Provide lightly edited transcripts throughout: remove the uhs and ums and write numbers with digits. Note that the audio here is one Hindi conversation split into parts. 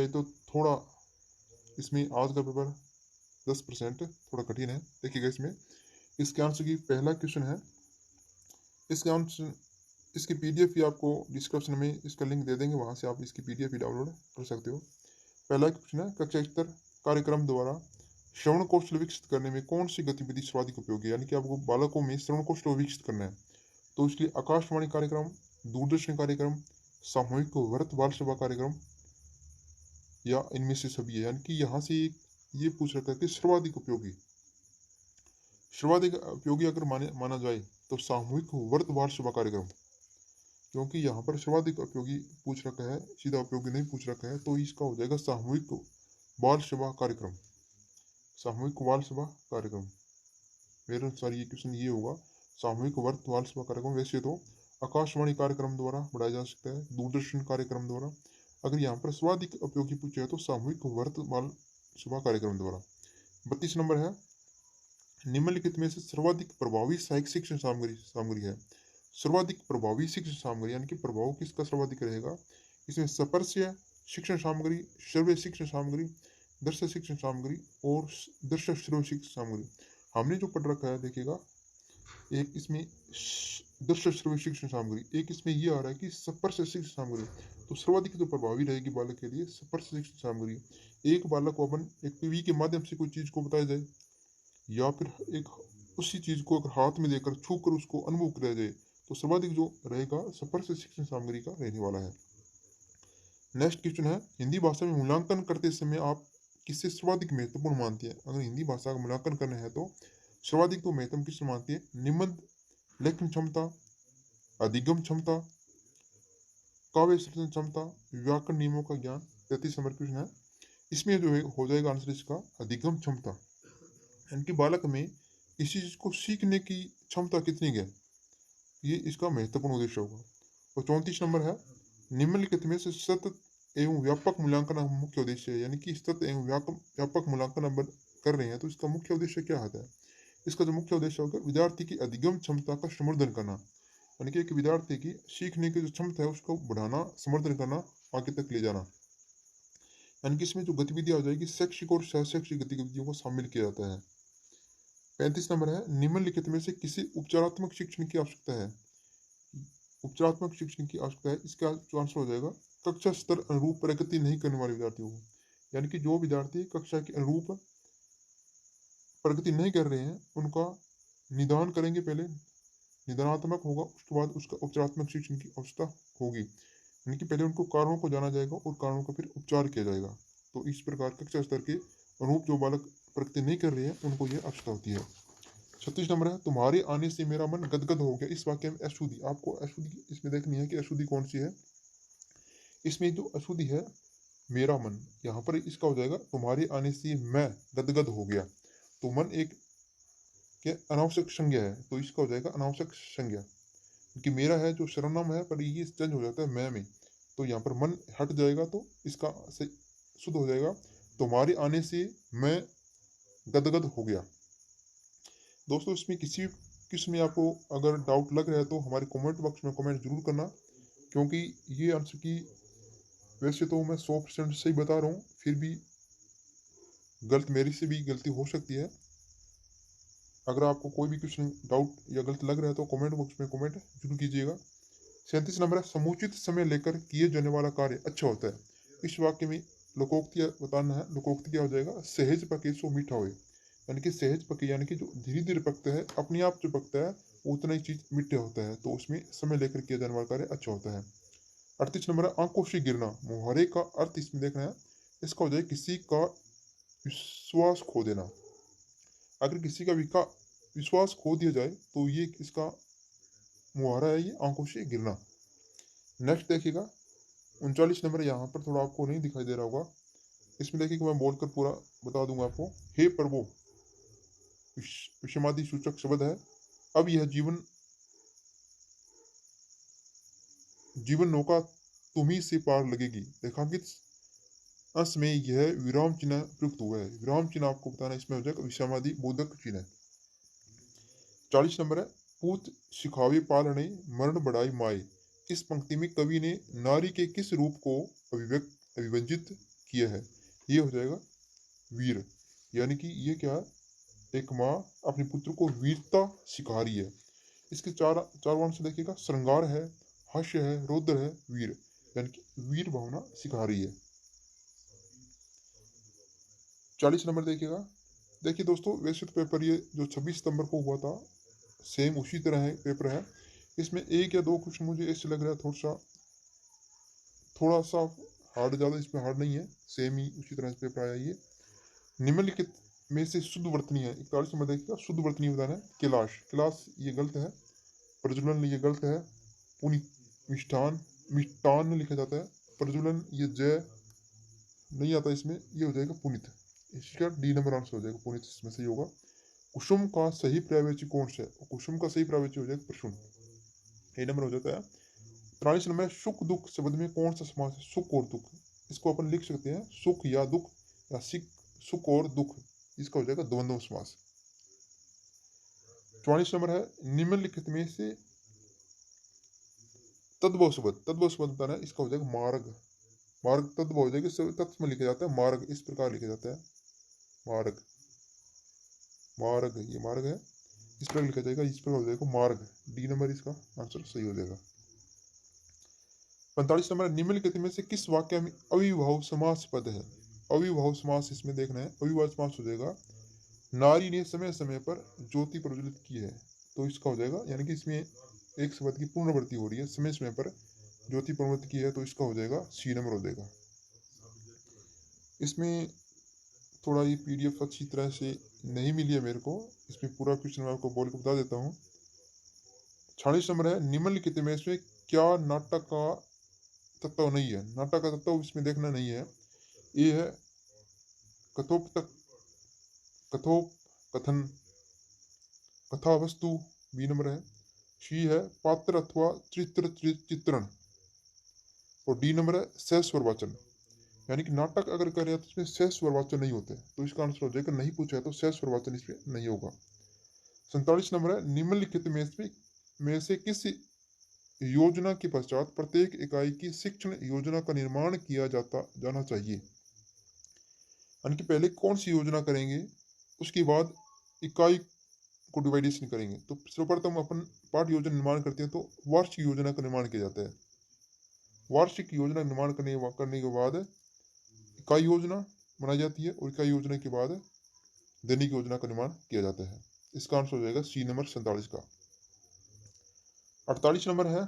जाए तो थोड़ा इसमें आज का पेपर 10% थोड़ा कठिन है। देखिएगा इसमें इसके आंसर की पहला क्वेश्चन है, इसके आंसर इसकी पीडीएफ भी आपको डिस्क्रिप्शन में इसका लिंक दे देंगे, वहाँ से आप इसकी पीडीएफ भी डाउनलोड कर सकते हो। पहला क्वेश्चन है, कक्षा स्तर कार्यक्रम द्वारा श्रवण कौशल विकसित करने में कौन सी गतिविधि सर्वाधिक उपयोगी है, यानी कि आपको बालकों में श्रवण कौशल विकसित करना है। तो इसलिए आकाशवाणी कार्यक्रम, दूरदर्शन कार्यक्रम, सामूहिक व्रत बाल सभा कार्यक्रम या इनमें से सभी है। यानी कि यहाँ से ये पूछ रखा है कि सर्वाधिक उपयोगी अगर माना जाए तो सामूहिक व्रत बाल सभा कार्यक्रम, क्योंकि यहाँ पर सर्वाधिक उपयोगी पूछ रखा है, सीधा उपयोगी नहीं पूछ रखा है, तो इसका हो जाएगा सामूहिक बाल सभा कार्यक्रम। सामूहिक बाल सभा कार्यक्रम मेरे अनुसार ये क्वेश्चन ये होगा, सामूहिक व्रत बाल सभा कार्यक्रम। वैसे तो आकाशवाणी कार्यक्रम द्वारा बढ़ाया जा सकता है, दूरदर्शन कार्यक्रम द्वारा। अगर यहाँ पर सर्वाधिक उपयोगी पूछा है तो सामूहिक व्रत बाल सभा कार्यक्रम द्वारा। 32 नंबर है, निम्नलिखित में से सर्वाधिक प्रभावी सहायक शिक्षण सामग्री है। सर्वाधिक प्रभावी शिक्षण सामग्री यानी कि प्रभाव किसका सर्वाधिक रहेगा। इसमें स्पर्श्य शिक्षण सामग्री, श्रव्य शिक्षण सामग्री, दृश्य शिक्षण सामग्री और दृश्य श्रव्य शिक्षण सामग्री। हमने जो पढ़ रखा है देखिएगा, एक इसमें दृश्य श्रव्य शिक्षण सामग्री, एक इसमें ये आ रहा है कि स्पर्श शिक्षण सामग्री। तो सर्वाधिक जो प्रभावी रहेगी बालक के लिए स्पर्श शिक्षण सामग्री। एक बालक को अपन एक टीवी के माध्यम से कोई चीज को बताया जाए या फिर एक उसी चीज को अगर हाथ में देकर छू कर उसको अनुभव कराया जाए तो सर्वाधिक जो रहेगा स्पर्श शिक्षण सामग्री का रहने वाला है। नेक्स्ट क्वेश्चन है, हिंदी भाषा में मूल्यांकन करते समय आप किससे सर्वाधिक महत्वपूर्ण मानते हैं। अगर हिंदी भाषा का मूल्यांकन करना है तो सर्वाधिक तो महत्व किससे मानती है। निबंध लेखन क्षमता, अधिगम क्षमता, काव्य सृजन क्षमता, व्याकरण नियमों का ज्ञान। 33 नंबर क्वेश्चन है, इसमें जो है हो जाएगा आंसर इसका अधिगम क्षमता, यानी कि बालक में किसी चीज को सीखने की क्षमता कितनी है, ये इसका महत्वपूर्ण उद्देश्य होगा। और 34 नंबर है, निम्नलिखित में से सतत एवं व्यापक मूल्यांकन मुख्य उद्देश्य है, यानी कि सतत एवं व्यापक मूल्यांकन हम कर रहे हैं तो इसका मुख्य उद्देश्य क्या होता है। इसका जो मुख्य उद्देश्य होगा विद्यार्थी की अधिगम क्षमता का संवर्धन करना, यानी कि एक विद्यार्थी की सीखने की जो क्षमता है उसको बढ़ाना, संवर्धन करना, आगे तक ले जाना। यानी कि इसमें जो गतिविधियां हो जाएगी शैक्षिक और शैक्षिक गतिविधियों को शामिल किया जाता है। 35 नंबर है, निम्नलिखित में से किसी उपचारात्मक शिक्षण की आवश्यकता है। उपचारात्मक शिक्षण की आवश्यकता है, इसका जो आंसर हो जाएगा कक्षा स्तर अनुरूप प्रगति नहीं करने वाले विद्यार्थियों को, यानी कि जो विद्यार्थी कक्षा के अनुरूप प्रगति नहीं कर रहे हैं उनका निदान करेंगे, पहले निदानात्मक होगा, उसके बाद उसका उपचारात्मक शिक्षण की आवश्यकता होगी, यानी कि पहले उनको कारणों को जाना जाएगा और कारणों का फिर उपचार किया जाएगा। तो इस प्रकार कक्षा स्तर के अनुरूप जो बालक प्रगति नहीं कर रहे हैं उनको यह आवश्यकता होती है। 36 नंबर है, तुम्हारे आने से मेरा मन गदगद हो गया। इस वाक्य में अशुद्धि, आपको अशुद्धि इसमें देखनी है कि अशुद्धि कौन सी है। इसमें जो अशुद्धि है मेरा मन, यहाँ पर इसका हो जाएगा तुम्हारे आने से मैं गदगद हो गया। तो मन एक के अनावश्यक संज्ञा है, तो इसका हो जाएगा अनावश्यक संज्ञा, क्योंकि मेरा है जो सर्वनाम है पर ये चेंज हो जाता है मैं में, तो यहाँ पर मन हट जाएगा तो इसका शुद्ध हो जाएगा तुम्हारे आने से मैं गदगद हो गया। दोस्तों इसमें किसी किस में आपको अगर डाउट लग रहा है तो हमारे कमेंट बॉक्स में कमेंट जरूर करना, क्योंकि ये आंसर की वैसे तो मैं 100% सही बता रहा हूँ, फिर भी मेरी से भी गलती हो सकती है। अगर आपको कोई भी क्वेश्चन डाउट या गलत लग रहा है तो कमेंट बॉक्स में कमेंट जरूर कीजिएगा। 37 नंबर है, समुचित समय लेकर किए जाने वाला कार्य अच्छा होता है। इस वाक्य में लोकोक्ति बताना है। लोकोक्ति क्या हो जाएगा, सहज पके सो मीठा होए, यानी कि सहज पके यानी कि जो धीरे धीरे पकता है, अपने आप जो पकता है उतना ही चीज मीठा होता है, तो उसमें समय लेकर किया जाने वाला कार्य अच्छा होता है। 38 नंबर है, आंखों से गिरना। मुहावरे का अर्थ इसमें देखना है, इसका हो जाए किसी का विश्वास खो देना। अगर किसी का विश्वास खो दिया जाए तो ये इसका मुहावरा है, ये आंखों से गिरना। नेक्स्ट देखिएगा 39 नंबर, यहाँ पर थोड़ा आपको नहीं दिखाई दे रहा होगा, इसमें देखिए मैं बोलकर पूरा बता दूंगा आपको। हे प्रभु, विषमादि सूचक शब्द है। अब यह जीवन नौका तुम्ही से पार लगेगी। रेखांकित अंश में यह विराम चिन्ह प्रयुक्त हुआ है। विराम चिन्ह आपको बताना इसमें हो जाएगा विषमादि बोधक चिन्ह। 40 नंबर है, पूत सिखावे पालने मरण बढ़ाई माए। इस पंक्ति में कवि ने नारी के किस रूप को अभिव्यंजित किया है, ये हो जाएगा वीर। यानी कि ये क्या है, एक माँ अपने पुत्र को वीरता सिखा रही है। इसके चार चार वर्ण से देखिएगा, श्रृंगार है, हास्य है, रौद्र है, वीर, यानी कि वीर भावना सिखा रही है। 40 नंबर देखिएगा। देखिए दोस्तों, वैसे तो पेपर ये जो 26 सितंबर को हुआ था, सेम उसी तरह है पेपर है। इसमें एक या दो कुछ मुझे ऐसे लग रहा है थोड़ा सा हार्ड, ज़्यादा इसमें हार्ड नहीं है, सेम ही उसी तरह से पेपर आया ये। निम्नलिखित में से शुद्ध वर्तनी है, 41 नंबर देखिएगा, शुद्ध वर्तनी बताना है। कैलाश, कैलाश ये गलत है। प्रज्वलन ये गलत है। पुनित, मिष्ठान, मिष्टान लिखा जाता है। प्रज्वलन ये जय नहीं आता इसमें, ये हो जाएगा पुनित। इसका डी नंबर आंसर हो जाएगा, पुनित इसमें सही होगा। कुसुम का सही पर्यायवाची कौन सा है? कुसुम का सही पर्यायवाची हो जाएगा प्रसुन, ए नंबर हो जाता है। 43 नंबर, सुख दुख शब्द में कौन सा समास है? सुख और दुख, इसको अपन लिख सकते हैं सुख या दुख, या सुख और दुख, इसका हो जाएगा द्वंद्व समास। 44 नंबर है, निम्नलिखित में से तद्भव शब्द बताना है, इसका हो जाएगा मार्ग। मार्ग तद्भव हो जाएगा, तत्व में लिखा जाता है मार्ग, इस प्रकार लिखा जाता है मार्ग। मार्ग ये मार्ग है, इस प्रकार लिखा जाएगा, इस प्रकार हो जाएगा मार्ग। डी नंबर इसका आंसर सही हो जाएगा। 45 नंबर, निम्नलिखित में से किस वाक्य में अविभाव समास पद है? अविभाव समास इसमें देखना है, अविभाव समास हो जाएगा, नारी ने समय समय पर ज्योति प्रज्वलित की है, तो इसका हो जाएगा, यानी कि इसमें एक शब्द की पुनरावृत्ति हो रही है, समय समय पर ज्योति प्रज्वलित की है, तो इसका हो जाएगा सी नंबर हो जाएगा। इसमें थोड़ा ये पीडीएफ अच्छी तरह से नहीं मिली है मेरे को, इसमें पूरा क्वेश्चन मैं आपको बोल के बता देता हूँ। 46 नंबर है, निम्नलिखित में इसमें क्या नाटक का तत्व नहीं है? नाटक का तत्व इसमें देखना नहीं है। ए है कथोपतक, कथोपकथन, कथा वस्तु, बी नंबर है। सी है पात्र अथवा चित्रण, और डी नंबर है सहस्वर वाचन। यानी कि नाटक अगर कर रहे हैं तो इसमें सहस्वर वाचन नहीं होते, तो इसका आंसर हो जाएगा, नहीं पूछा है तो सहस्वर वाचन इसमें नहीं होगा। 47 नंबर है, निम्नलिखित में से किस योजना के पश्चात प्रत्येक इकाई की शिक्षण योजना का निर्माण किया जाना चाहिए? यानी कि पहले कौन सी योजना करेंगे, उसके बाद इकाई को डिवाइडेशन करेंगे। तो सर्वप्रथम अपन पाठ योजना निर्माण करते हैं, तो वार्षिक योजना का निर्माण किया जाता है। वार्षिक योजना निर्माण करने के बाद इकाई योजना बनाई जाती है, और इकाई योजना के बाद दैनिक योजना का निर्माण किया जाता है। इसका आंसर हो जाएगा सी नंबर 47 का। 48 नंबर है,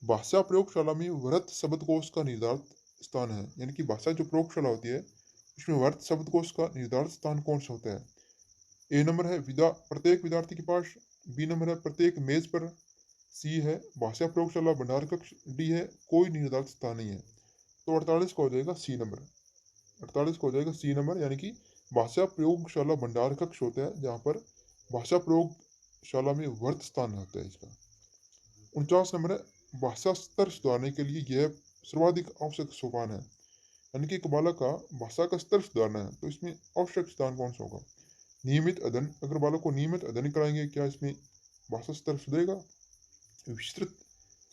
भाषा प्रयोगशाला में वृहत शब्दकोश का निर्धारित स्थान है। यानी कि भाषा जो प्रयोगशाला होती है उसमें वृहत शब्दकोश का निर्धारित स्थान कौन सा होता है? ए नंबर है प्रत्येक विद्यार्थी के पास, बी नंबर है प्रत्येक मेज पर, सी है भाषा प्रयोगशाला भंडार कक्ष, डी है कोई निर्धारित स्थान नहीं है। तो 48 का हो जाएगा सी नंबर। 48 का हो जाएगा सी नंबर, यानी कि भाषा प्रयोगशाला भंडार कक्ष होता है जहाँ पर भाषा प्रयोगशाला में वर्त स्थान होता है इसका। 49 नंबर है, भाषा स्तर सुधारने के लिए यह सर्वाधिक आवश्यक सोपान है। यानी कि एक बालक का भाषा का स्तर सुधारना है, तो इसमें आवश्यक स्थान कौन सा होगा? नियमित अध्ययन, अगर बालक को नियमित अध्ययन कराएंगे, क्या इसमें भाषा स्तर सुधरेगा? विस्तृत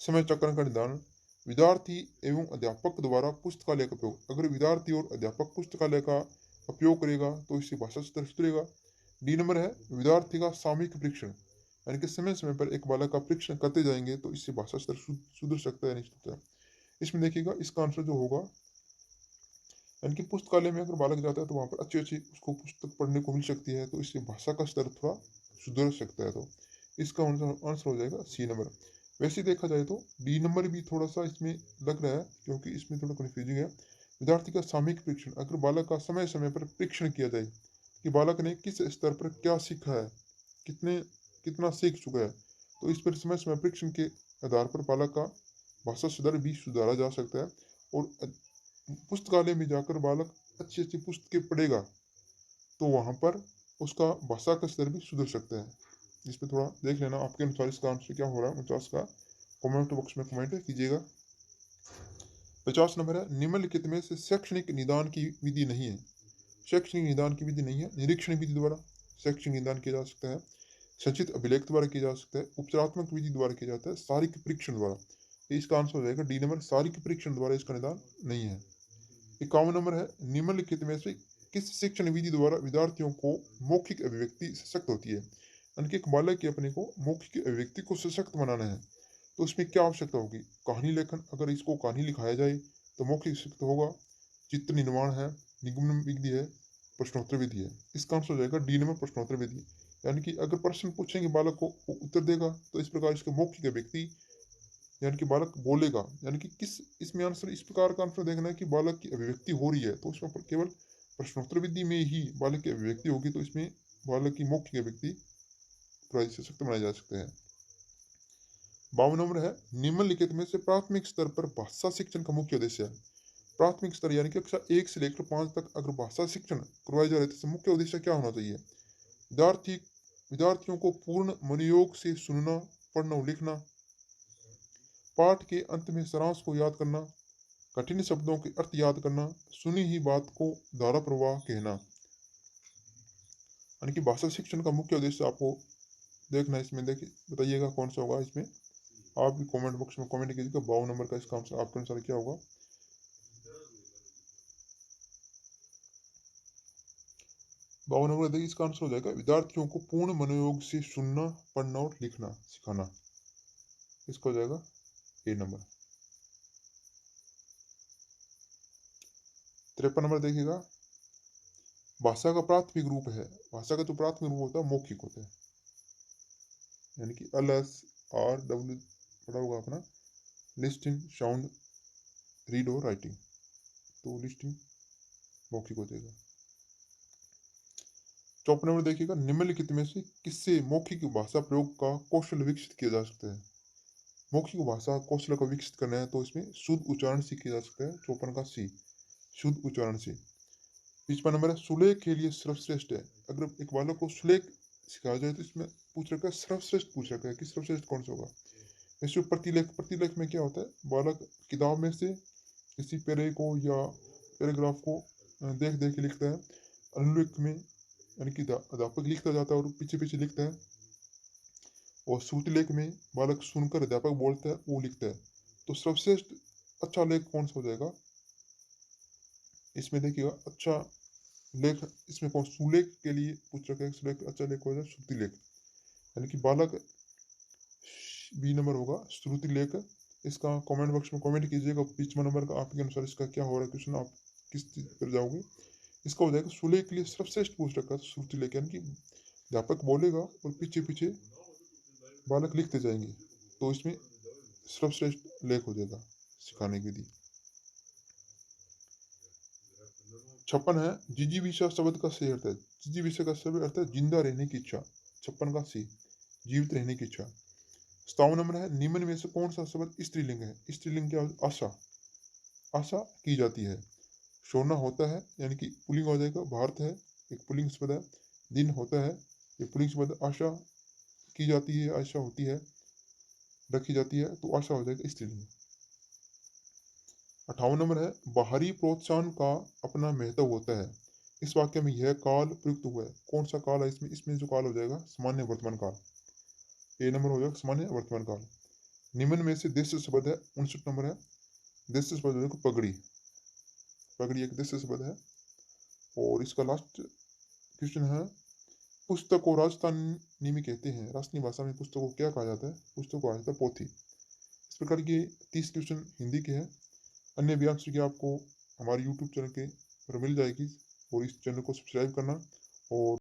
समय चक्र का निदान, विद्यार्थी एवं अध्यापक द्वारा पुस्तकालय का उपयोग, अगर विद्यार्थी और अध्यापक पुस्तकालय का उपयोग करेगा तो इससे भाषा स्तर सुधरेगा। डी नंबर है विद्यार्थी का सामूहिक परीक्षण, यानी कि समय समय पर एक बालक का परीक्षण करते जाएंगे तो इससे भाषा स्तर सुधर सकता है, निश्चित है। इसमें देखिएगा इसका आंसर जो होगा, यानी कि पुस्तकालय में अगर बालक जाता है तो वहाँ पर अच्छी अच्छी उसको पुस्तक पढ़ने को मिल सकती है, तो इससे भाषा का स्तर थोड़ा सुधर सकता है। तो इसका आंसर हो जाएगा सी नंबर। वैसे देखा जाए तो डी नंबर भी थोड़ा सा इसमें लग रहा है, क्योंकि इसमें थोड़ा कन्फ्यूजिंग है। विद्यार्थी का सामूहिक परीक्षण, अगर बालक का समय समय पर परीक्षण किया जाए कि बालक ने किस स्तर पर क्या सीखा है, कितना सीख चुका है, तो इस पर समय समय परीक्षण के आधार पर बालक का भाषा स्तर भी सुधारा जा सकता है। और पुस्तकालय में जाकर बालक अच्छी अच्छी पुस्तकें पढ़ेगा तो वहाँ पर उसका भाषा का स्तर भी सुधर सकता है। इस पर थोड़ा देख लेना आपके अनुसार इसका आंसर क्या हो रहा है। 49 का कमेंट बॉक्स में कमेंट कीजिएगा। 50 नंबर है, निम्नलिखित में से शैक्षणिक निदान की विधि नहीं है। शैक्षणिक निदान की विधि नहीं है। निरीक्षण विधि द्वारा शैक्षणिक निदान किया जा सकता है, संचित अभिलेख द्वारा किया जा सकता है, उपचारात्मक विधि द्वारा किया जाता है, शारीरिक परीक्षण द्वारा। इसका आंसर हो जाएगा डी नंबर, शारीरिक परीक्षण द्वारा इसका निदान नहीं है। 51 नंबर है, निम्नलिखित में से किस शिक्षण विधि द्वारा विद्यार्थियों को मौखिक अभिव्यक्ति सशक्त होती है? यानी कि एक बालक की अपने को मौखिक अभिव्यक्ति को सशक्त बनाना है, तो उसमें क्या आवश्यकता होगी? कहानी लेखन, अगर इसको कहानी लिखाया जाए तो मौखिक सशक्त होगा। चित्र निर्माण है, निगमन विधि है, प्रश्नोत्तर विधि है। इसका आंसर हो जाएगा डी नंबर, प्रश्नोत्तर विधि। यानी कि अगर प्रश्न पूछेंगे बालक को, वो उत्तर देगा, तो इस प्रकार इसके मौखिक अभिव्यक्ति यानी कि बालक बोलेगा। यानी कि किस इसमें आंसर, इस प्रकार का आंसर देखना है कि बालक की अभिव्यक्ति हो रही है, तो उसमें केवल प्रश्नोत्तर विधि में ही बालक की अभिव्यक्ति होगी, तो इसमें बालक की मौखिक अभिव्यक्ति थोड़ा सशक्त बनाए जा सकते हैं। 52 नंबर है, निम्नलिखित में से प्राथमिक स्तर पर भाषा शिक्षण का मुख्य उद्देश्य है? प्राथमिक स्तर यानी कि कक्षा 1 से लेकर 5 तक अगर भाषा शिक्षण करवाया जा रहा है, तो मुख्य उद्देश्य क्या होना चाहिए? विद्यार्थी विद्यार्थियों को पूर्ण मनोयोग से सुनना, पढ़ना और लिखना, पाठ के अंत में सारांश को याद करना, कठिन शब्दों के अर्थ याद करना, सुनी ही बात को धारा प्रवाह कहना। यानी कि भाषा शिक्षण का मुख्य उद्देश्य आपको देखना है। इसमें देखिए, बताइएगा कौन सा होगा इसमें। आप भी कमेंट बॉक्स में कमेंट कीजिएगा 52 नंबर का इसका आंसर आपके अनुसार क्या होगा। 52 नंबर देखिए, इसका आंसर हो जाएगा विद्यार्थियों को पूर्ण मनोयोग से सुनना, पढ़ना और लिखना सिखाना। इसका हो जाएगा ए नंबर। 53 नंबर देखिएगा, भाषा का प्राथमिक रूप है। भाषा का जो प्राथमिक रूप होता है मौखिक होता है, यानी कि LSRW पढ़ा होगा अपना, लिस्टिंग, साउंड, रीड और राइटिंग। तो लिस्टिंग मौखिक हो जाएगा। 54 नंबर देखिएगा, निम्नलिखित में से किससे मौखिक भाषा प्रयोग का कौशल विकसित किया जा सकता है? मौखिक भाषा कौशल को विकसित करना है तो इसमें शुद्ध उच्चारण से किया जा सकता है। 54 का सी, शुद्ध उच्चारण से। 55 नंबर है, सुलेख के लिए सर्वश्रेष्ठ है। अगर एक बालक को सुलेख सिखाया जाए तो इसमें पूछ रखा है सर्वश्रेष्ठ, पूछ रखा है कि सर्वश्रेष्ठ कौन सा होगा। इसमें प्रतिलेख, प्रतिलेख में क्या होता है, बालक किताब में से किसी पैरे को या पैराग्राफ को देख देख के लिखता है। अनुलेख में यानी कि अध्यापक लिखता जाता है और पीछे पीछे लिखता है। और श्रुति लेख में बालक सुनकर अध्यापक बोलता है, वो लिखता है। तो सर्वश्रेष्ठ अच्छा लेख कौन सा हो जाएगा? इसमें देखिएगा अच्छा लेख, इसमें कौन, सुलेख के लिए पूछ रखा है, सुलेख अच्छा लेख हो जाए श्रुति लेख, यानी कि बालक बी नंबर होगा श्रुति लेख। इसका कमेंट बॉक्स में कमेंट कीजिएगा 55 नंबर का आपके अनुसार इसका क्या हो रहा है क्वेश्चन, आप किस चीज पर जाओगे। इसका हो जाएगा सुलेख के लिए सर्वश्रेष्ठ पूछ रखा है श्रुति लेख, यानी कि अध्यापक बोलेगा और पीछे पीछे बालक लिखते जाएंगे, तो इसमें सर्वश्रेष्ठ लेख हो जाएगा सिखाने की विधि। 56 है, जिजीविषा शब्द का सही अर्थ है। जिजीविषा का सही अर्थ है जिंदा रहने की इच्छा। 56 का सी, जीवित रहने की इच्छा। 57 नंबर है, निम्न में से कौन सा शब्द स्त्रीलिंग है? स्त्रीलिंग क्या? आशा, आशा की जाती है। सोना होता है, यानी कि पुल्लिंग हो जाएगा, भारत है एक पुल्लिंग शब्द है। दिन होता है, ये पुल्लिंग शब्द। आशा की जाती है, आशा होती है, रखी जाती है, तो आशा हो जाएगा स्त्रीलिंग। 58 नंबर है, बाहरी प्रोत्साहन का अपना महत्व होता है। इस वाक्य में यह काल प्रयुक्त हुआ है। कौन सा काल है इसमें? इसमें जो काल हो जाएगा सामान्य वर्तमान काल। ए नंबर हो जाएगा सामान्य वर्तमान काल। निम्न में से देश शब्द है। 59 नंबर है, देश शब्द हो जाएगा पगड़ी। पगड़ी एक देश शब्द है। और इसका लास्ट क्वेश्चन है, पुस्तक को राजस्थानी में कहते हैं, राजस्थानी भाषा में पुस्तक को क्या कहा जाता है? पुस्तक को कहा जाता है पोथी। इस प्रकार के 30 क्वेश्चन हिंदी के हैं। अन्य भी आंसर की आपको हमारे यूट्यूब चैनल के पर मिल जाएगी, और इस चैनल को सब्सक्राइब करना और